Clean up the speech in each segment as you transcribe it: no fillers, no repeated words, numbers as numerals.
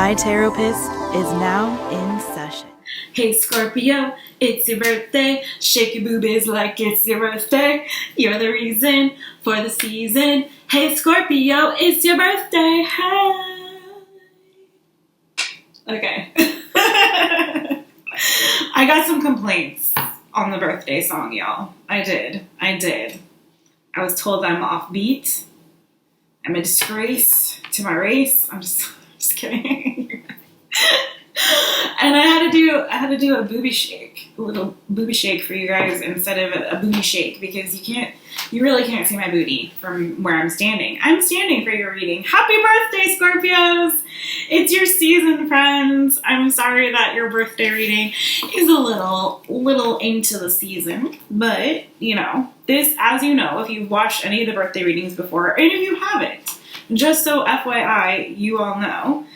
My Taropist is now in session. Hey Scorpio, it's your birthday. Shake your boobies like it's your birthday. You're the reason for the season. Hey Scorpio, it's your birthday. Hey. Okay. I got some complaints on the birthday song, y'all. I did. I was told I'm offbeat. I'm a disgrace to my race. I'm just kidding. And I had to do a booby shake, a little booby shake for you guys instead of a booty shake, because you really can't see my booty from where I'm standing. I'm standing for your reading. Happy birthday, Scorpios! It's your season, friends. I'm sorry that your birthday reading is a little into the season, but this, as you know, if you've watched any of the birthday readings before, and if you haven't, just so FYI, you all know,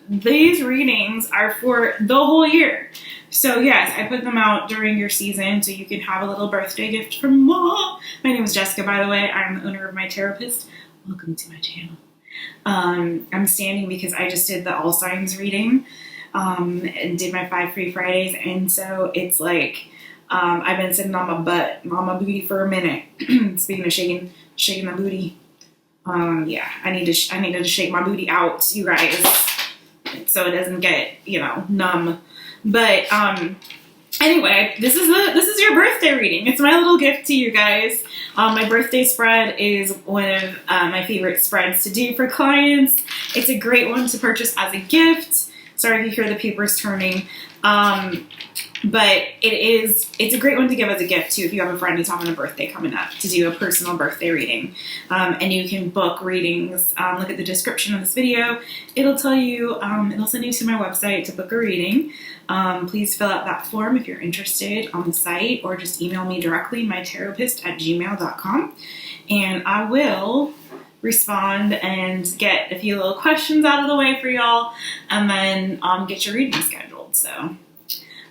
these readings are for the whole year. So yes, I put them out during your season so you can have a little birthday gift from Ma. My name is Jessica, by the way. I'm the owner of My Taropist. Welcome to my channel. I'm standing because I just did the all signs reading, and did my 5 free Fridays, and so it's like I've been sitting on my butt, on my booty for a minute. Speaking of shaking my booty. Yeah, I needed to shake my booty out, you guys, so it doesn't get, numb. But anyway, this is your birthday reading. It's my little gift to you guys. My birthday spread is one of my favorite spreads to do for clients. It's a great one to purchase as a gift. Sorry if you hear the papers turning. But it's a great one to give as a gift too if you have a friend who's having a birthday coming up, to do a personal birthday reading. And you can book readings. Look at the description of this video. It'll tell you, it'll send you to my website to book a reading. Please fill out that form if you're interested on the site, or just email me directly, mytaropist@gmail.com, and I will respond and get a few little questions out of the way for y'all, and then get your reading scheduled. So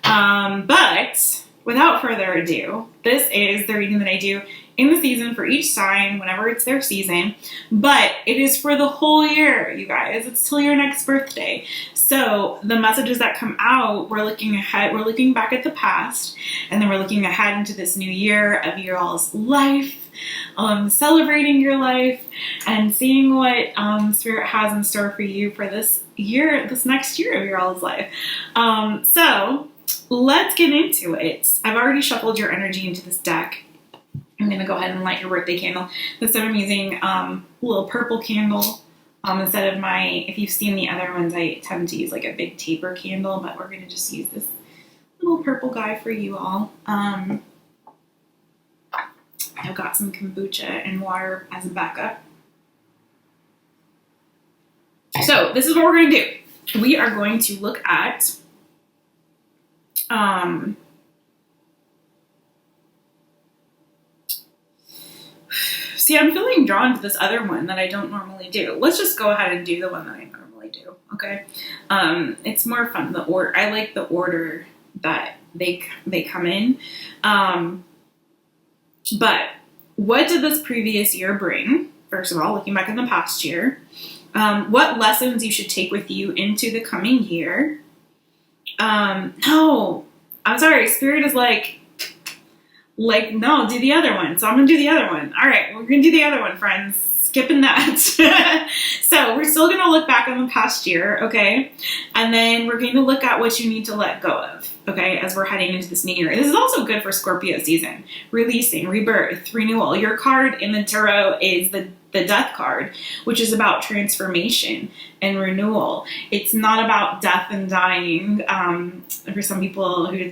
but without further ado, this is the reading that I do in the season for each sign whenever it's their season, but it is for the whole year, you guys. It's till your next birthday. So the messages that come out, we're looking ahead, we're looking back at the past, and then we're looking ahead into this new year of your all's life, celebrating your life and seeing what Spirit has in store for you for this year, this next year of your all's life. So let's get into it. I've already shuffled your energy into this deck. I'm going to go ahead and light your birthday candle. This time I'm using a little purple candle instead of if you've seen the other ones, I tend to use like a big taper candle, but we're going to just use this little purple guy for you all. I've got some kombucha and water as a backup. So this is what we're going to do. We are going to look at see, I'm feeling drawn to this other one that I don't normally do. Let's just go ahead and do the one that I normally do, okay? It's more fun. I like the order that they come in. But what did this previous year bring? First of all, looking back in the past year, what lessons you should take with you into the coming year. No, I'm sorry. Spirit is like, no, do the other one. So I'm going to do the other one. All right, we're going to do the other one, friends. Skipping that. So we're still going to look back on the past year, okay? And then we're going to look at what you need to let go of, okay, as we're heading into this new year. This is also good for Scorpio season. Releasing, rebirth, renewal. Your card in the tarot is the death card, which is about transformation and renewal. It's not about death and dying. For some people who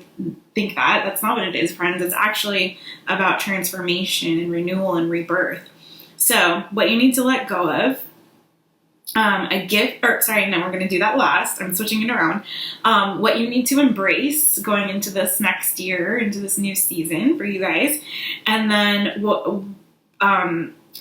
think that's not what it is, friends. It's actually about transformation and renewal and rebirth. So what you need to let go of, we're going to do that last. I'm switching it around. What you need to embrace going into this next year, into this new season for you guys. And then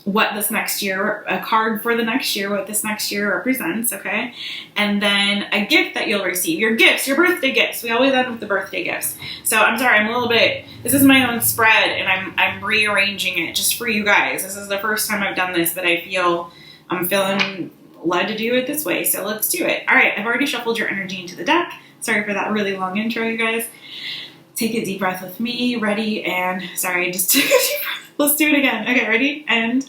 what this next year, a card for the next year, what this next year represents, okay? And then a gift that you'll receive. Your gifts, your birthday gifts. We always end with the birthday gifts. So I'm sorry, this is my own spread, and I'm rearranging it just for you guys. This is the first time I've done this, but I'm feeling led to do it this way, so let's do it. All right, I've already shuffled your energy into the deck. Sorry for that really long intro, you guys. Take a deep breath with me. Ready? And sorry, I just took a deep breath. Let's do it again. Okay, ready? And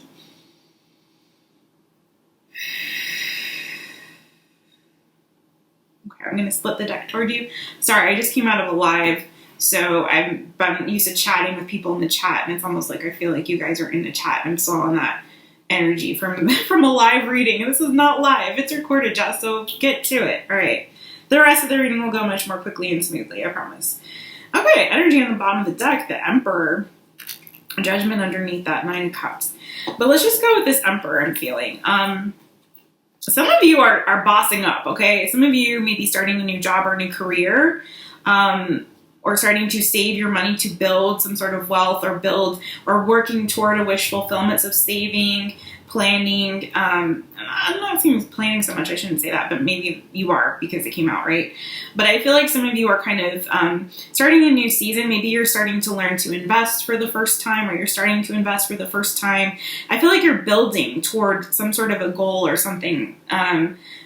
okay, I'm going to split the deck toward you. Sorry, I just came out of a live, so I'm used to chatting with people in the chat, and it's almost like I feel like you guys are in the chat. I'm still on that energy from a live reading. This is not live. It's recorded, Jess, so get to it. All right. The rest of the reading will go much more quickly and smoothly, I promise. Okay, energy on the bottom of the deck, the Emperor. Judgment underneath that, 9 of Cups. But let's just go with this Emperor I'm feeling. Some of you are bossing up, okay? Some of you may be starting a new job or a new career, or starting to save your money to build some sort of wealth or working toward a wish fulfillment, so saving, planning. I'm not saying planning so much, I shouldn't say that, but maybe you are because it came out, right? But I feel like some of you are kind of starting a new season. Maybe you're starting to learn to invest for the first time, or you're starting to invest for the first time. I feel like you're building toward some sort of a goal or something,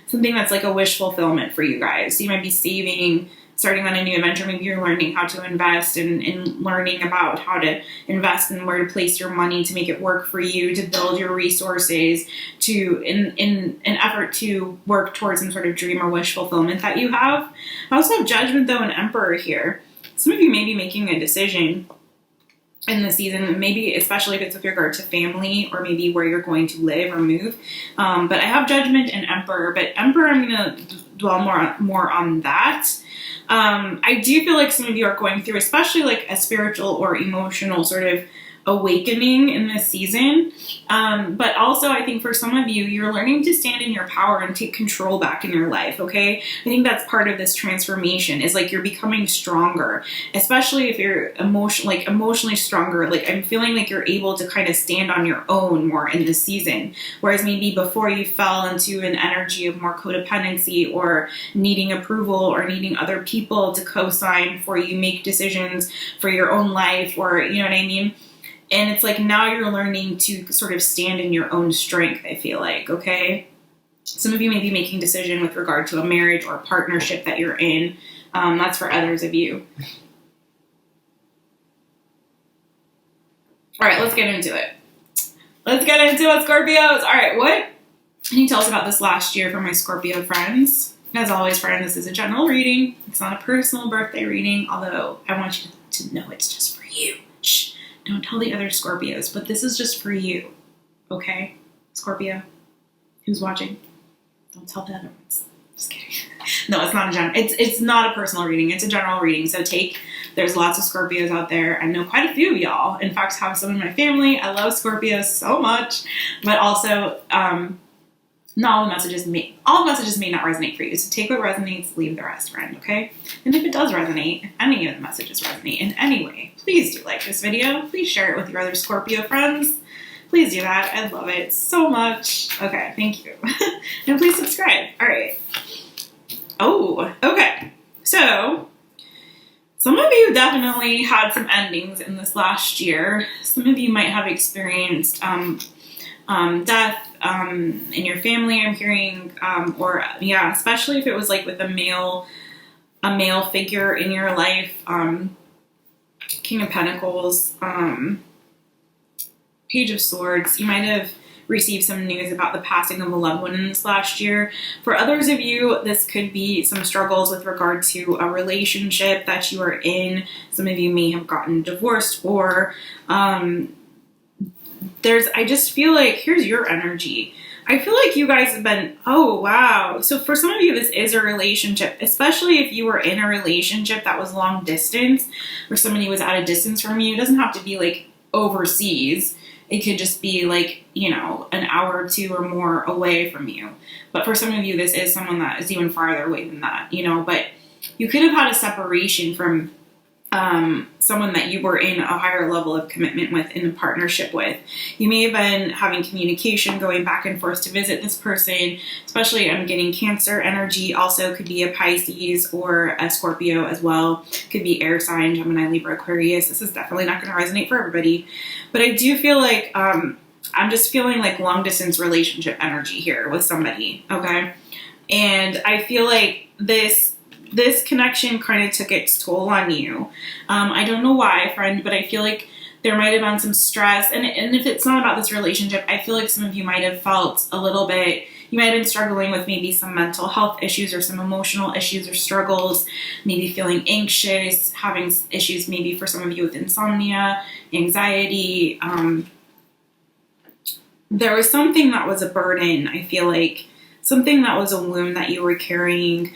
something that's like a wish fulfillment for you guys. So you might be saving, starting on a new adventure. Maybe you're learning how to invest and learning about how to invest and where to place your money to make it work for you, to build your resources, to in an effort to work towards some sort of dream or wish fulfillment that you have. I also have Judgment, though, and Emperor here. Some of you may be making a decision in the season, maybe especially if it's with regard to family or maybe where you're going to live or move. But I have Judgment and Emperor, but Emperor, I'm going to dwell more on that. I do feel like some of you are going through, especially like a spiritual or emotional sort of awakening in this season. But also I think for some of you, you're learning to stand in your power and take control back in your life. Okay. I think that's part of this transformation, is like you're becoming stronger, especially if you're emotionally stronger. Like I'm feeling like you're able to kind of stand on your own more in this season. Whereas maybe before you fell into an energy of more codependency or needing approval or needing other people to co-sign before you make decisions for your own life, or you know what I mean? And it's like now you're learning to sort of stand in your own strength, I feel like, okay? Some of you may be making a decision with regard to a marriage or a partnership that you're in. That's for others of you. All right, let's get into it. Let's get into it, Scorpios. All right, what can you tell us about this last year for my Scorpio friends? As always, friend, this is a general reading. It's not a personal birthday reading, although I want you to know it's just for you. Shh. Don't tell the other Scorpios, but this is just for you, okay? Scorpio, who's watching? Don't tell the other ones. Just kidding. No, it's not a general. It's not a personal reading. It's a general reading. So there's lots of Scorpios out there. I know quite a few of y'all. In fact, have some in my family. I love Scorpios so much, but also not all the messages may not resonate for you. So take what resonates, leave the rest, friend, okay? And if it does resonate, if any of the messages resonate in any way, please do like this video. Please share it with your other Scorpio friends. Please do that. I love it so much. Okay, thank you. And please subscribe. All right. Oh, okay. So some of you definitely had some endings in this last year. Some of you might have experienced death in your family, I'm hearing, or yeah, especially if it was like with a male figure in your life. King of Pentacles, Page of Swords. You might have received some news about the passing of a loved one in this last year. For others of you, this could be some struggles with regard to a relationship that you are in. Some of you may have gotten divorced, or I just feel like, here's your energy. I feel like you guys have been, oh, wow. So for some of you, this is a relationship, especially if you were in a relationship that was long distance, or somebody was at a distance from you. It doesn't have to be like overseas. It could just be like, you know, an hour or two or more away from you. But for some of you, this is someone that is even farther away than that, you know, but you could have had a separation from someone that you were in a higher level of commitment with, in a partnership with. You may have been having communication, going back and forth to visit this person, especially I'm getting Cancer energy. Also could be a Pisces or a Scorpio as well. Could be air sign, Gemini, Libra, Aquarius. This is definitely not going to resonate for everybody. But I do feel like I'm just feeling like long distance relationship energy here with somebody, okay? And I feel like this connection kind of took its toll on you. I don't know why, friend, but I feel like there might have been some stress. And if it's not about this relationship, I feel like some of you might have felt a little bit, you might have been struggling with maybe some mental health issues or some emotional issues or struggles, maybe feeling anxious, having issues maybe for some of you with insomnia, anxiety. There was something that was a burden, I feel like, something that was a wound that you were carrying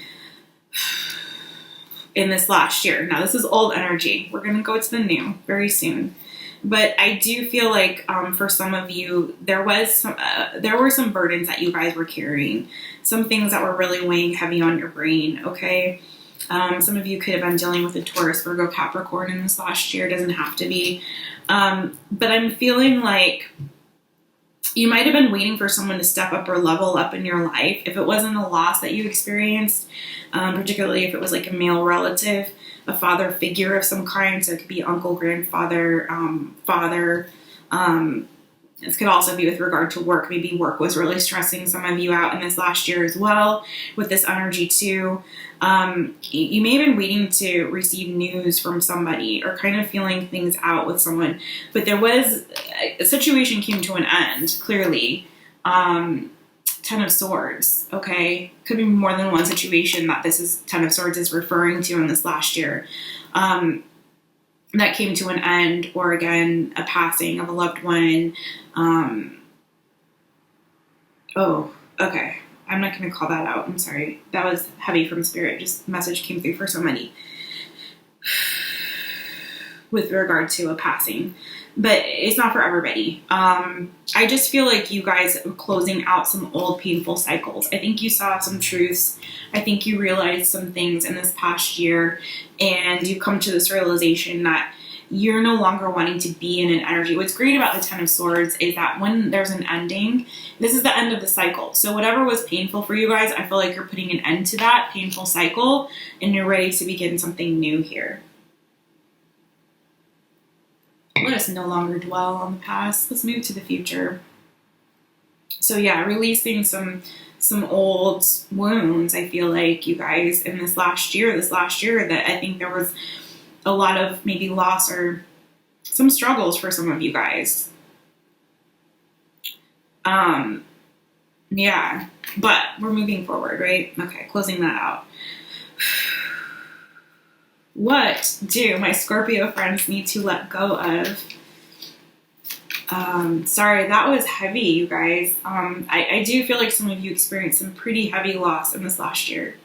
in this last year. Now, this is old energy. We're going to go to the new very soon. But I do feel like for some of you, there were some burdens that you guys were carrying, some things that were really weighing heavy on your brain, okay? Some of you could have been dealing with a Taurus, Virgo, Capricorn in this last year. It doesn't have to be. But I'm feeling like you might have been waiting for someone to step up or level up in your life. If it wasn't a loss that you experienced, particularly if it was like a male relative, a father figure of some kind, so it could be uncle, grandfather, father. This could also be with regard to work. Maybe work was really stressing some of you out in this last year as well with this energy too. You may have been waiting to receive news from somebody or kind of feeling things out with someone, but there was a situation came to an end, clearly. Ten of Swords, okay? Could be more than one situation that this is Ten of Swords is referring to in this last year. That came to an end, or again, a passing of a loved one. Oh, okay. I'm not going to call that out. I'm sorry. That was heavy from spirit. Just message came through for somebody with regard to a passing. But it's not for everybody. I just feel like you guys are closing out some old painful cycles. I think you saw some truths. I think you realized some things in this past year, and you come to this realization that you're no longer wanting to be in an energy. What's great about the Ten of Swords is that when there's an ending, this is the end of the cycle. So whatever was painful for you guys, I feel like you're putting an end to that painful cycle, and you're ready to begin something new here. Let us no longer dwell on the past. Let's move to the future. So yeah, releasing some old wounds, I feel like, you guys, in this last year that I think there was a lot of maybe loss or some struggles for some of you guys. Yeah, but we're moving forward, right? Okay, closing that out. What do my Scorpio friends need to let go of? Sorry, that was heavy, you guys. I do feel like some of you experienced some pretty heavy loss in this last year.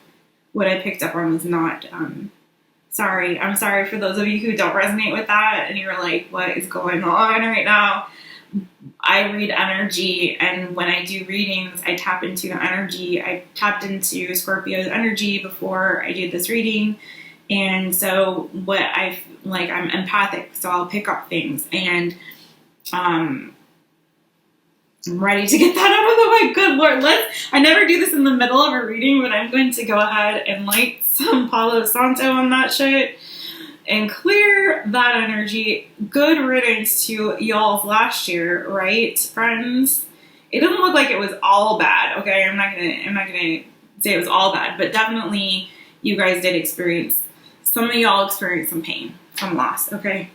What I picked up on was not, sorry. I'm sorry for those of you who don't resonate with that and you're like, what is going on right now? I read energy, and when I do readings, I tap into energy. I tapped into Scorpio's energy before I did this reading. And so I'm empathic, so I'll pick up things, and I'm ready to get that out of the way. Good Lord, I never do this in the middle of a reading, but I'm going to go ahead and light some Palo Santo on that shit and clear that energy. Good riddance to y'all's last year, right, friends? It doesn't look like it was all bad, okay? I'm not gonna say it was all bad, but definitely you guys did experience. Some of y'all experienced some pain, some loss, okay?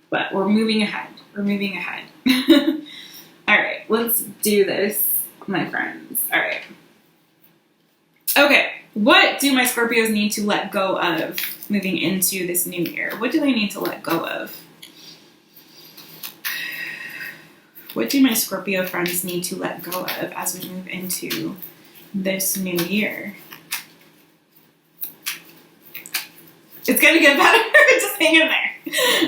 But we're moving ahead. We're moving ahead. All right, let's do this, my friends. All right. Okay, what do my Scorpios need to let go of moving into this new year? What do they need to let go of? What do my Scorpio friends need to let go of as we move into this new year? It's gonna get better. Just hang in there.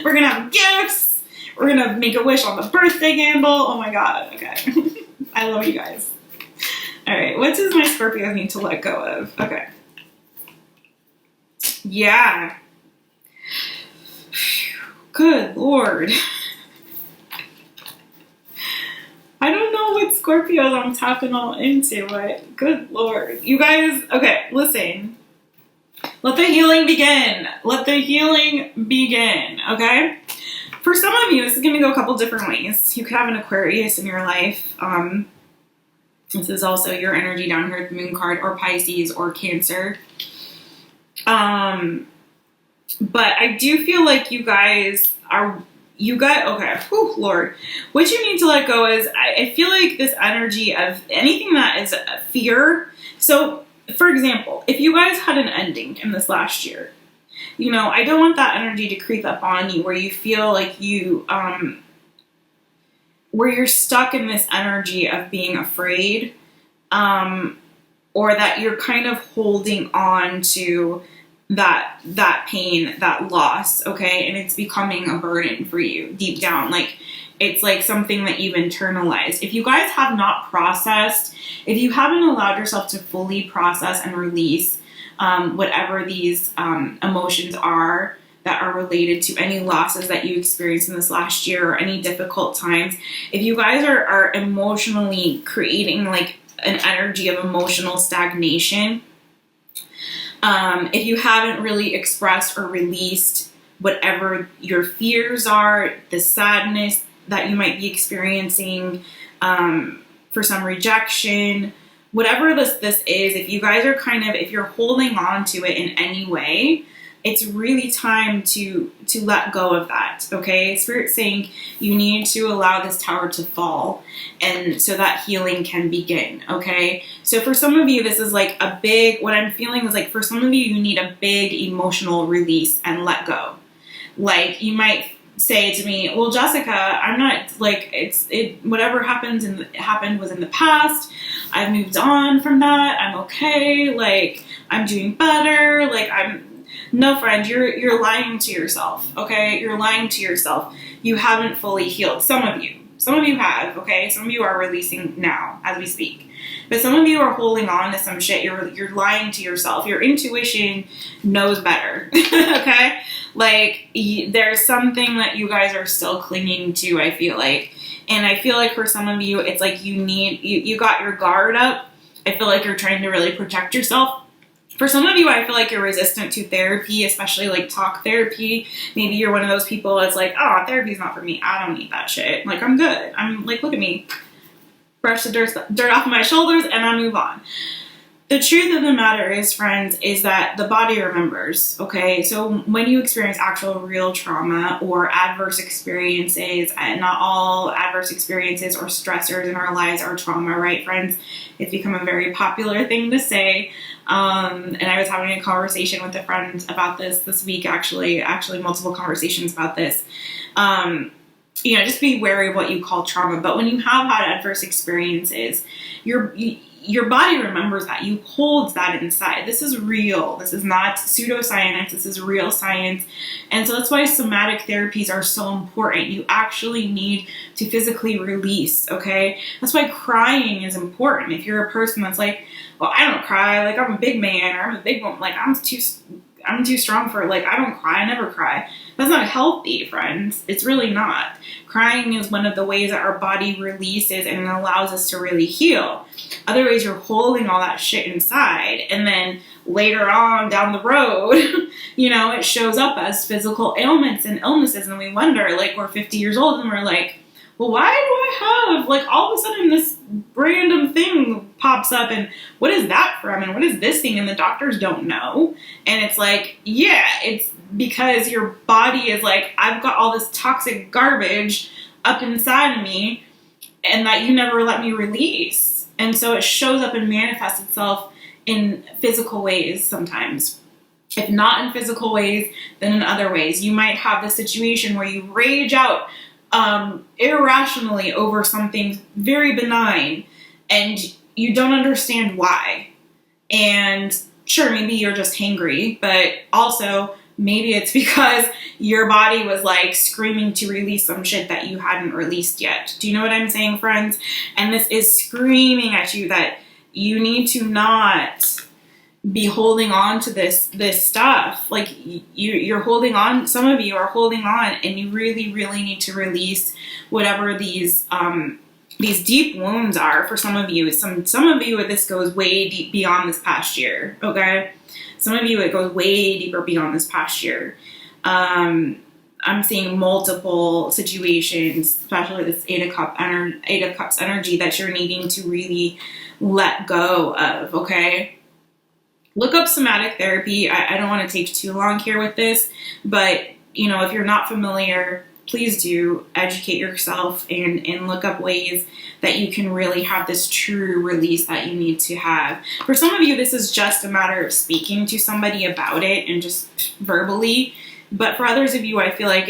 We're gonna have gifts. We're gonna make a wish on the birthday candle. Oh my God. Okay. I love you guys. All right. What does my Scorpio need to let go of? Okay. Yeah. Good Lord. I don't know what Scorpios I'm tapping all into, but good Lord. You guys, okay, listen. Let the healing begin. Let the healing begin, okay? For some of of you, this is going to go a couple different ways. You could have an Aquarius in your life. This is also your energy down here at the Moon card, or Pisces or Cancer. But I do feel like you guys, okay, whew, Lord. What you need to let go is, I feel like this energy of anything that is a fear. So, for example, if you guys had an ending in this last year, you know, I don't want that energy to creep up on you where you feel like you, where you're stuck in this energy of being afraid, or that you're kind of holding on to that pain, that loss, okay? And it's becoming a burden for you deep down. Like, it's like something that you've internalized. If you guys have not processed, if you haven't allowed yourself to fully process and release whatever these emotions are that are related to any losses that you experienced in this last year or any difficult times, if you guys are emotionally creating like an energy of emotional stagnation, if you haven't really expressed or released whatever your fears are, the sadness that you might be experiencing for some rejection, whatever this is, if you guys are if you're holding on to it in any way, it's really time to let go of that, okay? Spirit's saying you need to allow this tower to fall, and so that healing can begin, okay? So for some of you, this is like a big, what I'm feeling is like for some of you, you need a big emotional release and let go. Like, you might say to me, well, Jessica, I'm not, like, whatever happened was in the past. I've moved on from that. I'm okay. Like, I'm doing better. Like, no, friend, you're lying to yourself, okay? You're lying to yourself. You haven't fully healed. Some of you have, okay? Some of you are releasing now as we speak. But some of you are holding on to some shit. You're lying to yourself. Your intuition knows better, okay? Like, there's something that you guys are still clinging to, I feel like. And I feel like for some of you, it's like you got your guard up. I feel like you're trying to really protect yourself. For some of you, I feel like you're resistant to therapy, especially like talk therapy. Maybe you're one of those people that's like, oh, therapy's not for me. I don't need that shit. Like, I'm good. I'm like, look at me. Brush the dirt off my shoulders and I move on. The truth of the matter is, friends, is that the body remembers, okay? So when you experience actual real trauma or adverse experiences, and not all adverse experiences or stressors in our lives are trauma, right, friends? It's become a very popular thing to say. And I was having a conversation with a friend about this week, actually multiple conversations about this. You know, just be wary of what you call trauma. But when you have had adverse experiences, your body remembers that. You hold that inside. This is real. This is not pseudoscience. This is real science. And so that's why somatic therapies are so important. You actually need to physically release, okay? That's why crying is important. If you're a person that's like, well, I don't cry, like I'm a big man, or I'm a big woman, like I'm too strong for, like, I don't cry, I never cry. That's not healthy, friends. It's really not. Crying is one of the ways that our body releases and allows us to really heal. Otherwise, you're holding all that shit inside, and then later on down the road, you know, it shows up as physical ailments and illnesses, and we wonder, like, we're 50 years old and we're like, well, why do I have, like, all of a sudden this random thing pops up, and what is that from, and what is this thing, and the doctors don't know. And it's like, yeah, it's because your body is like, I've got all this toxic garbage up inside of me, and that you never let me release. And so it shows up and manifests itself in physical ways sometimes. If not in physical ways, then in other ways. You might have the situation where you rage out irrationally over something very benign, and you don't understand why. And sure, maybe you're just hangry, but also maybe it's because your body was like screaming to release some shit that you hadn't released yet. Do you know what I'm saying, friends? And this is screaming at you that you need to not be holding on to this stuff. Like, you're holding on, some of you are holding on, and you really, really need to release whatever these deep wounds are. For some of you, some of you, this goes way deep beyond this past year, okay? Some of you, it goes way deeper beyond this past year. I'm seeing multiple situations, especially this Eight of Cups energy that you're needing to really let go of, okay? Look up somatic therapy. I don't want to take too long here with this, but, if you're not familiar, please do educate yourself and look up ways that you can really have this true release that you need to have. For some of you, this is just a matter of speaking to somebody about it and just verbally. But for others of you, I feel like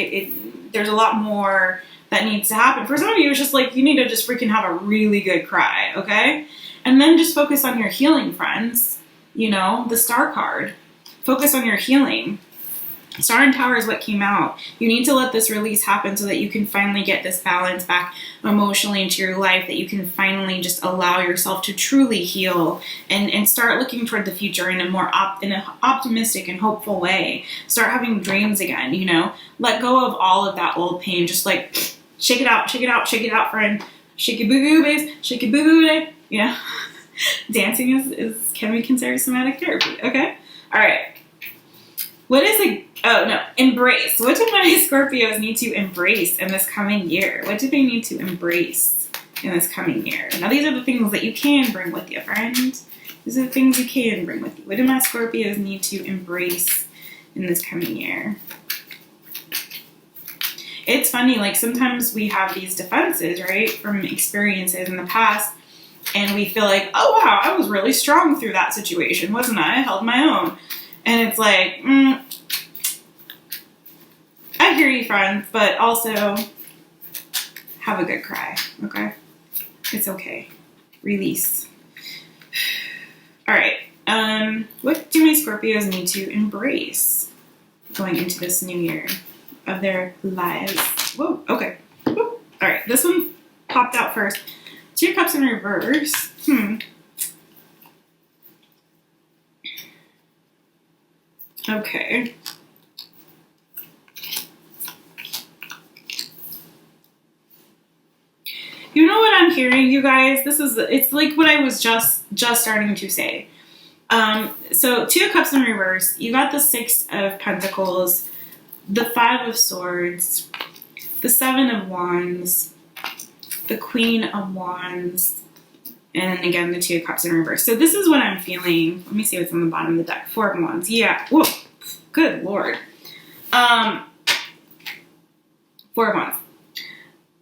there's a lot more that needs to happen. For some of you, it's just like you need to just freaking have a really good cry, okay? And then just focus on your healing, friends. The Star card. Focus on your healing. Star and Tower is what came out. You need to let this release happen so that you can finally get this balance back emotionally into your life, that you can finally just allow yourself to truly heal and start looking toward the future in a more in an optimistic and hopeful way. Start having dreams again, Let go of all of that old pain. Just like shake it out, shake it out, shake it out, friend. Shake it boo-boo, babe. Shake it boo-boo, day. Dancing can be considered somatic therapy, okay? All right. Embrace. What do my Scorpios need to embrace in this coming year? What do they need to embrace in this coming year? Now, these are the things that you can bring with you, friend. These are the things you can bring with you. What do my Scorpios need to embrace in this coming year? It's funny, like sometimes we have these defenses, right, from experiences in the past, and we feel like, oh wow, I was really strong through that situation, wasn't I? I held my own. And it's like, I hear you, friends, but also have a good cry, okay? It's okay. Release. All right. What do my Scorpios need to embrace going into this new year of their lives? Whoa, okay. Whoa. All right, this one popped out first. Two of Cups in reverse. Okay. You know what I'm hearing, you guys? It's like what I was just starting to say. So Two of Cups in reverse. You got the Six of Pentacles, the Five of Swords, the Seven of Wands, the Queen of Wands, and again, the Two of Cups in reverse. So this is what I'm feeling. Let me see what's on the bottom of the deck. Four of Wands. Yeah. Whoa. Good Lord. Four of Wands.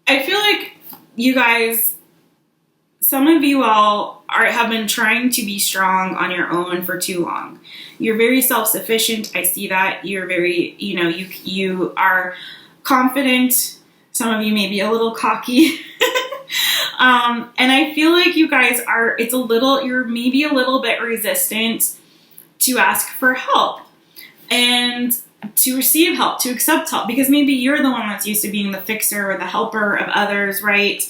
I feel like you guys, some of you all have been trying to be strong on your own for too long. You're very self-sufficient. I see that. You're very, you are confident. Some of you may be a little cocky. And I feel like you guys you're maybe a little bit resistant to ask for help and to receive help, to accept help, because maybe you're the one that's used to being the fixer or the helper of others, right?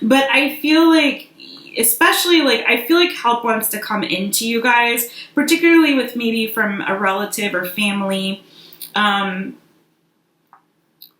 But I feel like, especially I feel like help wants to come into you guys, particularly with maybe from a relative or family.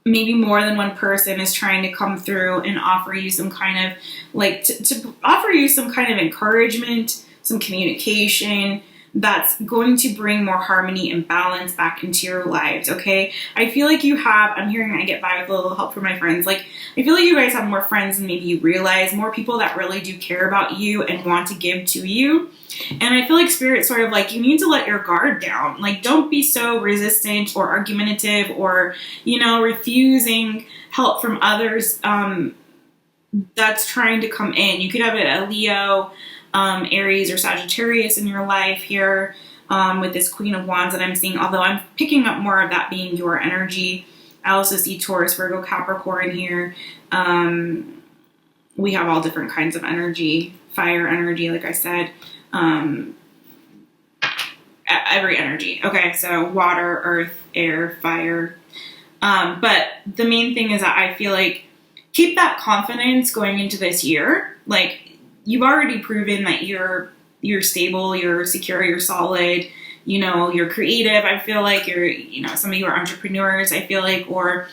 Maybe more than one person is trying to come through and offer you some kind of to offer you some kind of encouragement, some communication that's going to bring more harmony and balance back into your lives, okay? I feel like I'm hearing I get by with a little help from my friends. I feel like you guys have more friends than maybe you realize, more people that really do care about you and want to give to you. And I feel like Spirit's sort of you need to let your guard down. Don't be so resistant or argumentative or, refusing help from others that's trying to come in. You could have a Leo, Aries or Sagittarius in your life here with this Queen of Wands that I'm seeing, although I'm picking up more of that being your energy. I also see Taurus, Virgo, Capricorn here. We have all different kinds of energy, fire energy, like I said, every energy. Okay, so water, earth, air, fire. But the main thing is that I feel like keep that confidence going into this year. You've already proven that you're stable, you're secure, you're solid, you're creative. I feel like you're, some of you are entrepreneurs, I feel like, or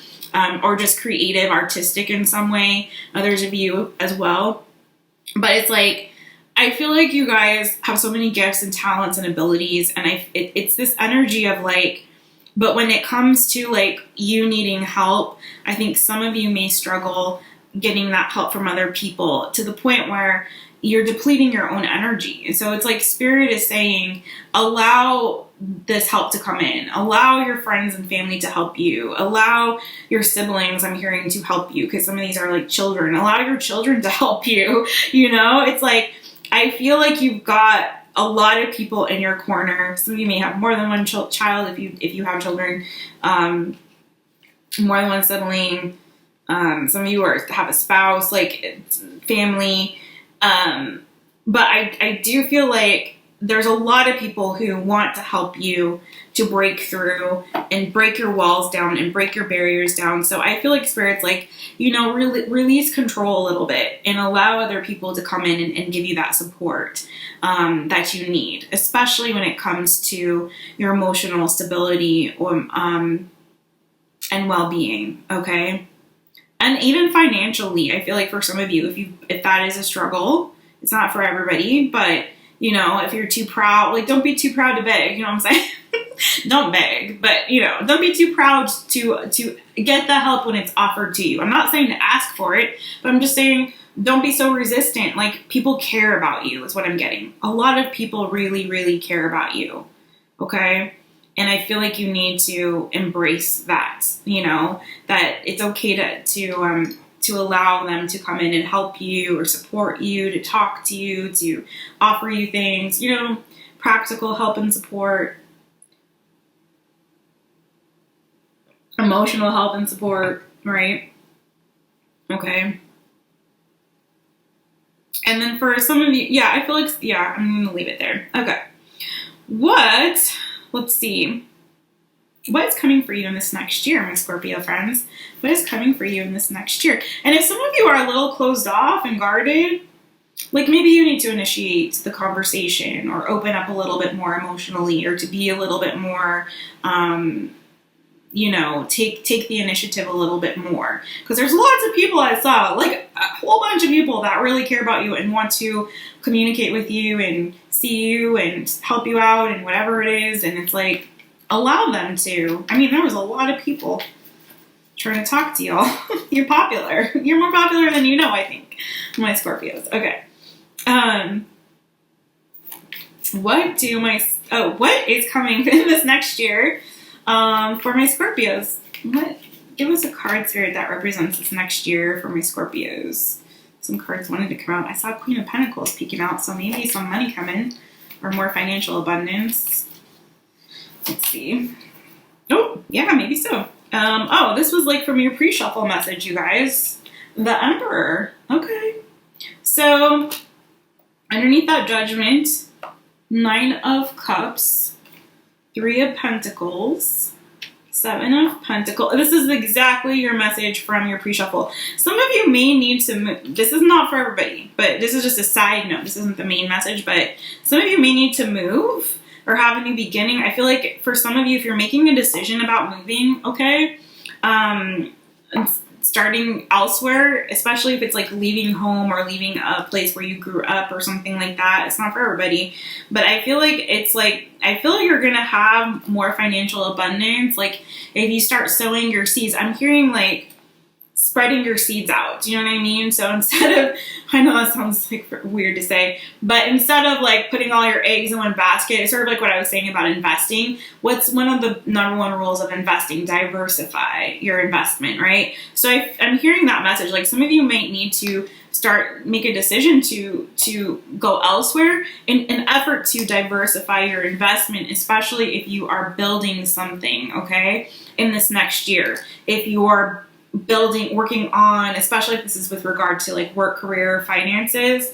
just creative, artistic in some way, others of you as well. But it's I feel like you guys have so many gifts and talents and abilities, and it's this energy of But when it comes to like you needing help, I think some of you may struggle getting that help from other people to the point where you're depleting your own energy. And so it's like Spirit is saying, allow this help to come in. Allow your friends and family to help you. Allow your siblings, I'm hearing, to help you, because some of these are like children. Allow your children to help you. You know, it's like, I feel like you've got a lot of people in your corner. Some of you may have more than one child if you have children, more than one sibling. Some of you have a spouse, like family. But I do feel like there's a lot of people who want to help you to break through and break your walls down and break your barriers down. So I feel like Spirit's like, you know, release control a little bit and allow other people to come in and give you that support that you need, especially when it comes to your emotional stability and well-being, okay? And even financially, I feel like for some of you, if that is a struggle, it's not for everybody, but you know, if you're too proud, like don't be too proud to beg, you know what I'm saying? Don't beg, but you know, don't be too proud to get the help when it's offered to you. I'm not saying to ask for it, but I'm just saying don't be so resistant. Like people care about you is what I'm getting. A lot of people really, really care about you, okay? And I feel like you need to embrace that, you know, that it's okay to allow them to come in and help you or support you, to talk to you, to offer you things, you know, practical help and support, emotional help and support, right? Okay. And then for some of you, yeah, I feel like, yeah, I'm going to leave it there. Okay. Let's see. What is coming for you in this next year, my Scorpio friends? What is coming for you in this next year? And if some of you are a little closed off and guarded, like maybe you need to initiate the conversation or open up a little bit more emotionally, or to be a little bit more, you know, take the initiative a little bit more. Because there's lots of people I saw, like a whole bunch of people that really care about you and want to communicate with you and see you and help you out and whatever it is. And it's like, allow them to. I mean, there was a lot of people trying to talk to y'all. You're popular. You're more popular than you know, I think, my Scorpios. Okay. What is coming in this next year for my Scorpios? Give us a card, Spirit, that represents this next year for my Scorpios. Some cards wanted to come out. I saw Queen of Pentacles peeking out, so maybe some money coming or more financial abundance. Let's see. Oh, yeah, maybe so. This was like from your pre-shuffle message, you guys. The Emperor. Okay. So, underneath that Judgment, 9 of Cups, 3 of Pentacles, 7 of Pentacles. This is exactly your message from your pre-shuffle. Some of you may need to move. This is not for everybody, but this is just a side note. This isn't the main message, but some of you may need to move or have a new beginning. I feel like for some of you, if you're making a decision about moving, okay, starting elsewhere, especially if it's like leaving home or leaving a place where you grew up or something like that, it's not for everybody. But I feel like you're gonna have more financial abundance. Like if you start sowing your seeds, I'm hearing like spreading your seeds out. Do you know what I mean? So instead of, I know that sounds like weird to say, but instead of like putting all your eggs in one basket, it's sort of like what I was saying about investing. What's one of the number one rules of investing? Diversify your investment, right? So I'm hearing that message. Like some of you might need to make a decision to go elsewhere in an effort to diversify your investment, especially if you are building something, okay, in this next year. If you're working on, especially if this is with regard to like work, career, finances,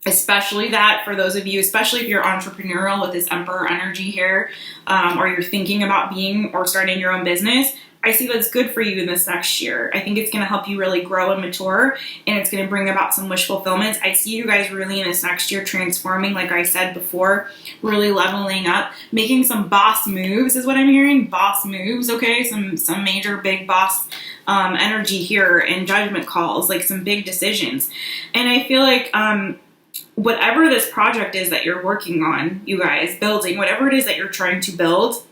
especially that for those of you, especially if you're entrepreneurial with this Emperor energy here, or you're thinking about being or starting your own business, I see that's good for you in this next year. I think it's going to help you really grow and mature, and it's going to bring about some wish fulfillments. I see you guys really in this next year transforming, like I said before, really leveling up, making some boss moves is what I'm hearing. Boss moves, okay? Some major big boss energy here, and judgment calls, like some big decisions. And I feel like whatever this project is that you're working on, you guys, building, whatever it is that you're trying to build,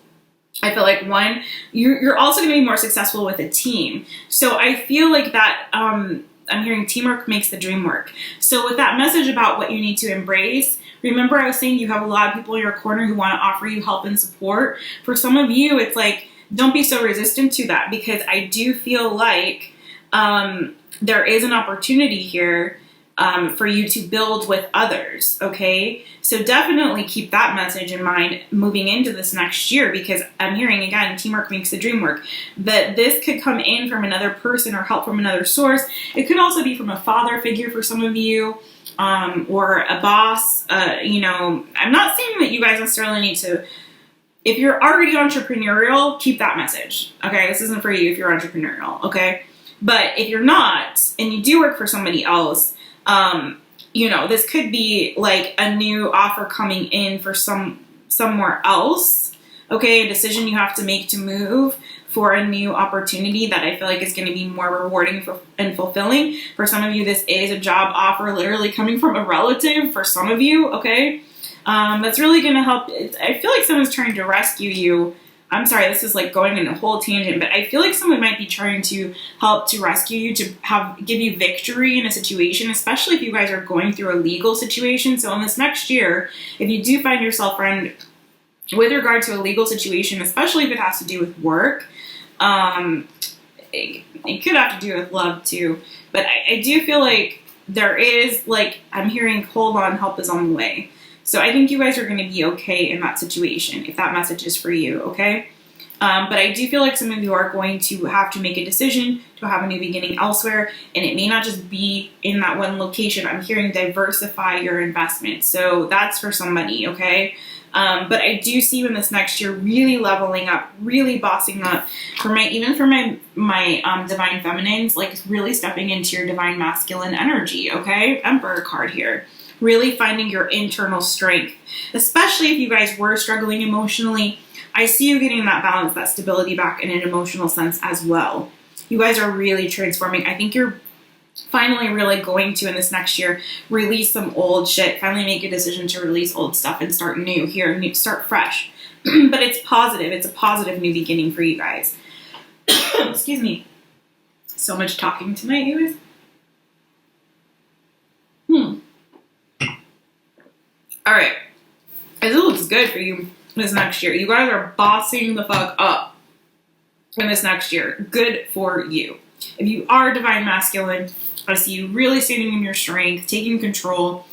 I feel like one, you're also going to be more successful with a team. So I feel like that, I'm hearing teamwork makes the dream work. So with that message about what you need to embrace, remember I was saying you have a lot of people in your corner who want to offer you help and support. For some of you, it's like, don't be so resistant to that, because I do feel like there is an opportunity here for you to build with others, okay? So definitely keep that message in mind moving into this next year, because I'm hearing, again, teamwork makes the dream work. That this could come in from another person or help from another source. It could also be from a father figure for some of you, or a boss. You know, I'm not saying that you guys necessarily need to, if you're already entrepreneurial, keep that message, okay? This isn't for you if you're entrepreneurial, okay? But if you're not, and you do work for somebody else, you know, this could be like a new offer coming in for somewhere else, okay? A decision you have to make to move for a new opportunity that I feel like is going to be more rewarding and fulfilling. For some of you, this is a job offer literally coming from a relative for some of you, okay? That's really going to help. I feel like someone's trying to rescue you. I'm sorry, this is like going in a whole tangent, but I feel like someone might be trying to help to rescue you, to give you victory in a situation, especially if you guys are going through a legal situation. So in this next year, if you do find yourself, friend, with regard to a legal situation, especially if it has to do with work, it could have to do with love too. But I do feel like there is, like, I'm hearing, hold on, help is on the way. So I think you guys are going to be okay in that situation, if that message is for you, okay? But I do feel like some of you are going to have to make a decision to have a new beginning elsewhere, and it may not just be in that one location. I'm hearing diversify your investment. So that's for somebody, okay? But I do see you in this next year really leveling up, really bossing up, even for my divine feminines, like really stepping into your divine masculine energy, okay? Emperor card here. Really finding your internal strength, especially if you guys were struggling emotionally. I see you getting that balance, that stability back in an emotional sense as well. You guys are really transforming. I think you're finally really going to, in this next year, release some old shit, finally make a decision to release old stuff and start new here, start fresh. But it's positive. It's a positive new beginning for you guys. Excuse me. So much talking tonight, you guys. All right, this looks good for you this next year. You guys are bossing the fuck up in this next year. Good for you. If you are divine masculine, I see you really standing in your strength, taking control,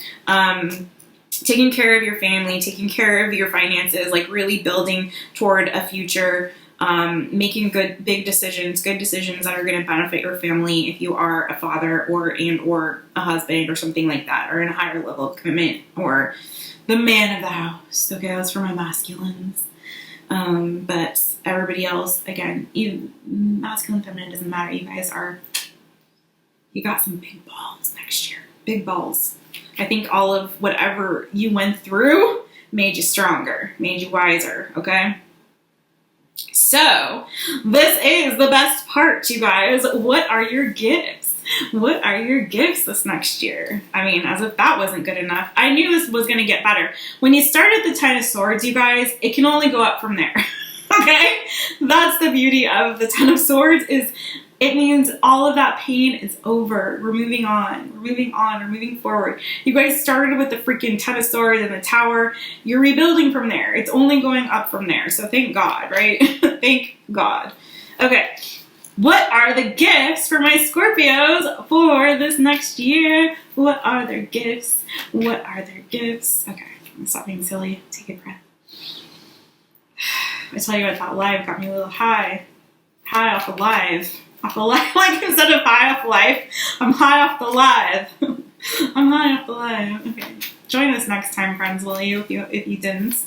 taking care of your family, taking care of your finances, like really building toward a future, making good decisions that are going to benefit your family if you are a father or a husband or something like that, or in a higher level of commitment, or the man of the house. Okay, that's for my masculines. But everybody else, again, you masculine, feminine, doesn't matter. You got some big balls next year. Big balls. I think all of whatever you went through made you stronger, made you wiser, okay? So, this is the best part, you guys. What are your gifts? What are your gifts this next year? I mean, as if that wasn't good enough. I knew this was going to get better. When you start at the Ten of Swords, you guys, it can only go up from there. Okay? That's the beauty of the Ten of Swords, is it means all of that pain is over. We're moving on. We're moving on. We're moving forward. You guys started with the freaking Ten of Swords and the Tower. You're rebuilding from there. It's only going up from there. So thank God, right? Thank God. Okay. What are the gifts for my Scorpios for this next year? What are their gifts? What are their gifts? Okay. I'm gonna stop being silly. Take a breath. I tell you what, that live got me a little high. High off of live. Off the live, like instead of high off life, I'm high off the live. I'm high off the live. Okay, join us next time, friends, will you? If you didn't.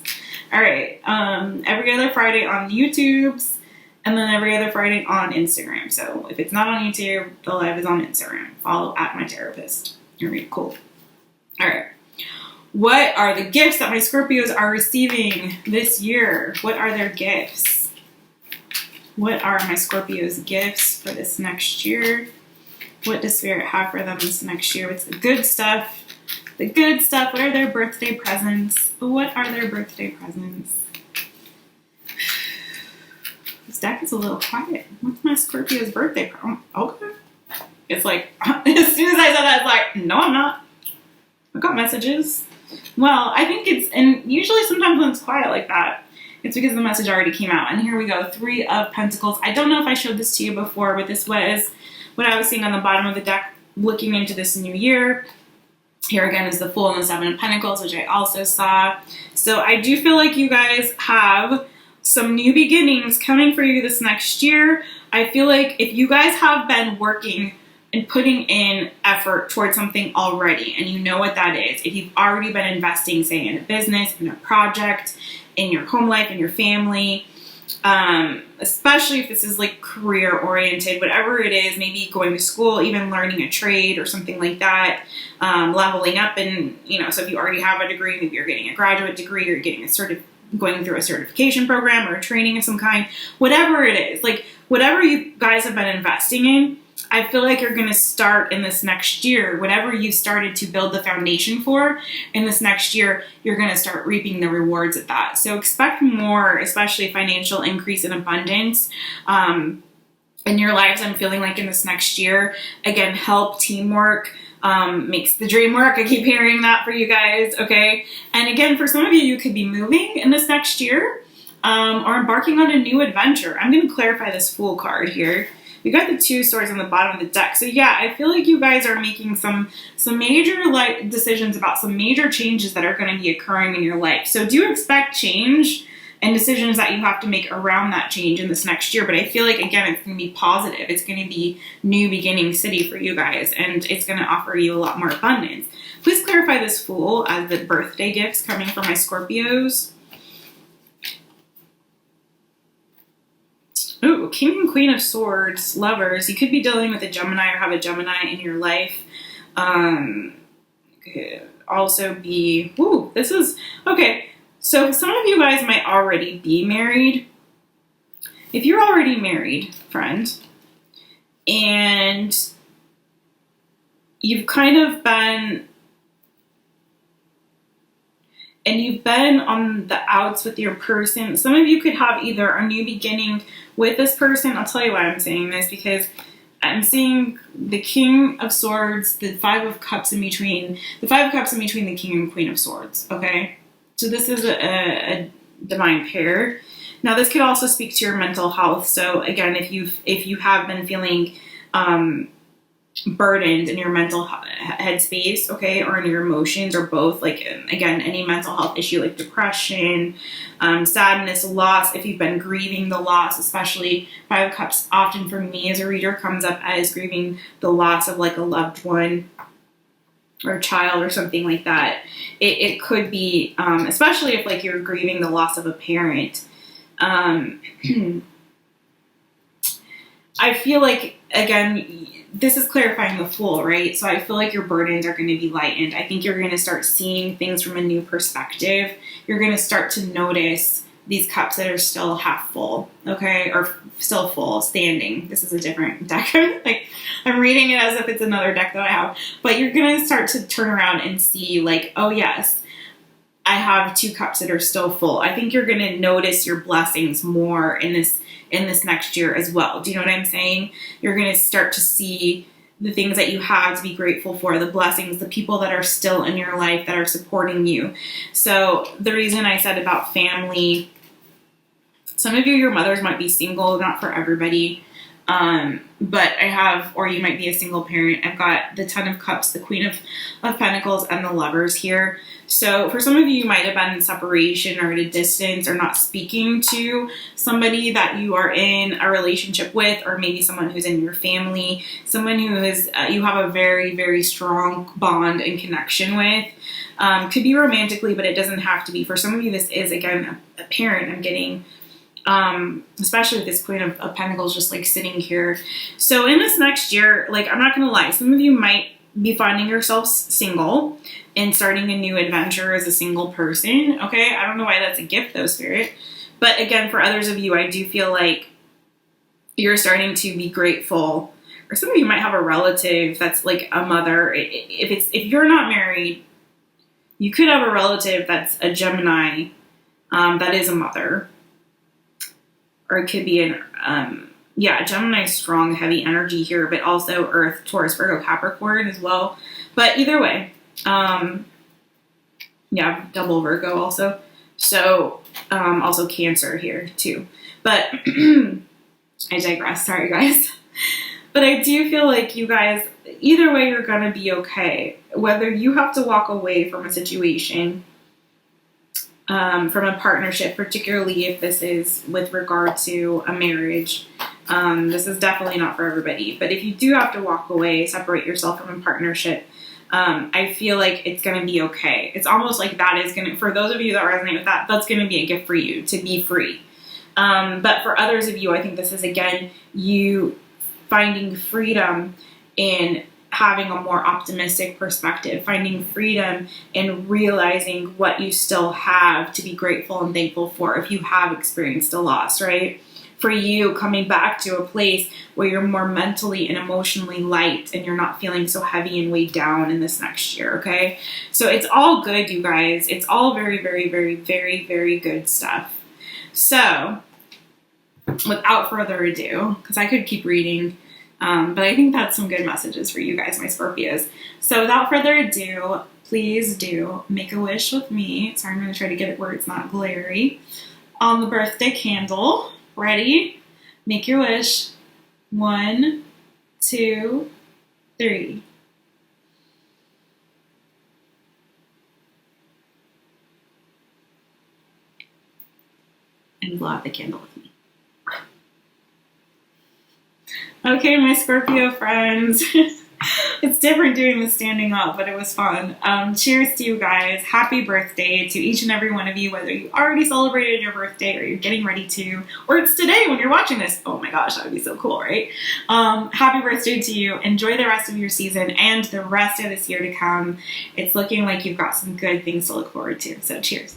All right. Every other Friday on YouTube's, and then every other Friday on Instagram. So if it's not on YouTube, the live is on Instagram. Follow at My Taropist. All right, cool. All right. What are the gifts that my Scorpios are receiving this year? What are their gifts? What are my Scorpios' gifts for this next year? What does Spirit have for them this next year? What's the good stuff? The good stuff. What are their birthday presents? What are their birthday presents? deck is a little quiet. What's my Scorpio's birthday? Okay. It's like, as soon as I said that, it's like, no, I'm not. I got messages. Well, I think and usually sometimes when it's quiet like that, it's because the message already came out. And here we go, 3 of Pentacles. I don't know if I showed this to you before, but this was what I was seeing on the bottom of the deck looking into this new year. Here again is the Fool and the 7 of Pentacles, which I also saw. So I do feel like you guys have some new beginnings coming for you this next year. I feel like if you guys have been working and putting in effort towards something already, and you know what that is, if you've already been investing, say, in a business, in a project, in your home life, in your family, especially if this is like career oriented, whatever it is, maybe going to school, even learning a trade or something like that, leveling up, and so if you already have a degree, maybe you're getting a graduate degree, or you're getting going through a certification program or a training of some kind, whatever it is, like whatever you guys have been investing in, I feel like you're going to start in this next year, whatever you started to build the foundation for in this next year, you're going to start reaping the rewards of that. So expect more, especially financial increase and abundance in your lives. I'm feeling like in this next year, again, help, teamwork makes the dream work. I keep hearing that for you guys. Okay. And again, for some of you, you could be moving in this next year or embarking on a new adventure. I'm going to clarify this Fool card here. We got the 2 swords on the bottom of the deck. So yeah, I feel like you guys are making some major decisions about some major changes that are going to be occurring in your life. So do expect change and decisions that you have to make around that change in this next year. But I feel like, again, it's going to be positive. It's going to be new beginning city for you guys, and it's going to offer you a lot more abundance. Please clarify this Fool as the birthday gifts coming from my Scorpios. Ooh, King and Queen of Swords, lovers. You could be dealing with a Gemini or have a Gemini in your life. Could also be, this is, okay. So some of you guys might already be married. If you're already married, friend, and you've kind of been, and you've been on the outs with your person, some of you could have either a new beginning with this person. I'll tell you why I'm saying this, because I'm seeing the King of Swords, the 5 of Cups in between, the 5 of Cups in between the King and Queen of Swords, okay? So this is a divine pair. Now this could also speak to your mental health. So again, if you have been feeling burdened in your mental headspace, okay, or in your emotions, or both, like, again, any mental health issue like depression, sadness, loss, if you've been grieving the loss, especially 5 of Cups often for me as a reader comes up as grieving the loss of like a loved one or a child or something like that. It could be, especially if like you're grieving the loss of a parent. I feel like, again, this is clarifying the Fool, right? So I feel like your burdens are going to be lightened. I think you're going to start seeing things from a new perspective. You're going to start to notice these cups that are still half full, okay? Or still full, standing. This is a different deck. Like, I'm reading it as if it's another deck that I have. But you're going to start to turn around and see like, oh yes, I have 2 cups that are still full. I think you're going to notice your blessings more in this next year as well. Do you know what I'm saying? You're going to start to see the things that you have to be grateful for, the blessings, the people that are still in your life that are supporting you. So the reason I said about family, some of you, your mothers might be single, not for everybody. But I have, or you might be a single parent. I've got the 10 of Cups, the Queen of Pentacles, and the Lovers here. So for some of you, you might have been in separation or at a distance or not speaking to somebody that you are in a relationship with, or maybe someone who's in your family, someone who is, you have a very, very strong bond and connection with. Could be romantically, but it doesn't have to be. For some of you, this is, again, a parent. I'm getting, especially with this Queen of Pentacles just like sitting here. So in this next year, like, I'm not going to lie, some of you might be finding yourselves single and starting a new adventure as a single person. Okay. I don't know why that's a gift though, Spirit. But again, for others of you, I do feel like you're starting to be grateful, or some of you might have a relative that's like a mother. If you're not married, you could have a relative that's a Gemini, that is a mother, or it could be yeah, Gemini strong, heavy energy here, but also Earth, Taurus, Virgo, Capricorn as well. But either way, yeah, double Virgo also. So, also Cancer here too. But I digress. Sorry, guys. But I do feel like you guys, either way, you're going to be okay. Whether you have to walk away from a situation, from a partnership, particularly if this is with regard to a marriage. This is definitely not for everybody. But if you do have to walk away, separate yourself from a partnership, I feel like it's going to be okay. It's almost like that is going to, for those of you that resonate with that, that's going to be a gift for you to be free. But for others of you, I think this is, again, you finding freedom in having a more optimistic perspective, finding freedom in realizing what you still have to be grateful and thankful for if you have experienced a loss, right? For you, coming back to a place where you're more mentally and emotionally light and you're not feeling so heavy and weighed down in this next year, okay? So it's all good, you guys. It's all very, very, very, very, very good stuff. So without further ado, because I could keep reading, but I think that's some good messages for you guys, my Scorpios. So without further ado, please do make a wish with me. Sorry, I'm going to try to get it where it's not glary. On the birthday candle. Ready? Make your wish. 1, 2, 3. And blow out the candle with me. Okay, my Scorpio friends. It's different doing this standing up, but it was fun. Cheers to you guys. Happy birthday to each and every one of you, whether you already celebrated your birthday or you're getting ready to, or it's today when you're watching this. Oh my gosh, that would be so cool, right? Happy birthday to you. Enjoy the rest of your season and the rest of this year to come. It's looking like you've got some good things to look forward to. So cheers.